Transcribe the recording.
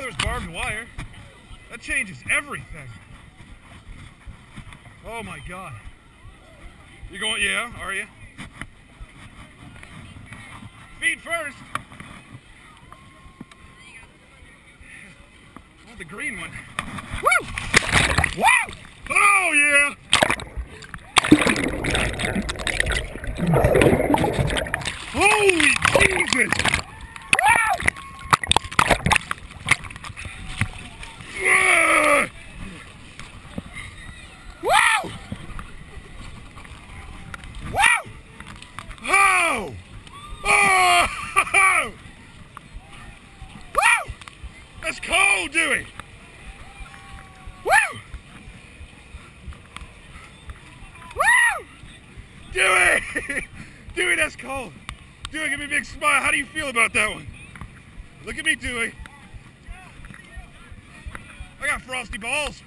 know there's barbed wire. That changes everything. Oh my God. You going, yeah, are you? Feet first. I want the green one. Woo! Woo! Oh yeah! Holy Jesus! Woo! Woo! Oh! Oh! Woo! That's cold, Dewey! Woo! Woo! Dewey! Dewey, that's cold. Dewey, give me a big smile. How do you feel about that one? Look at me, Dewey. I got frosty balls.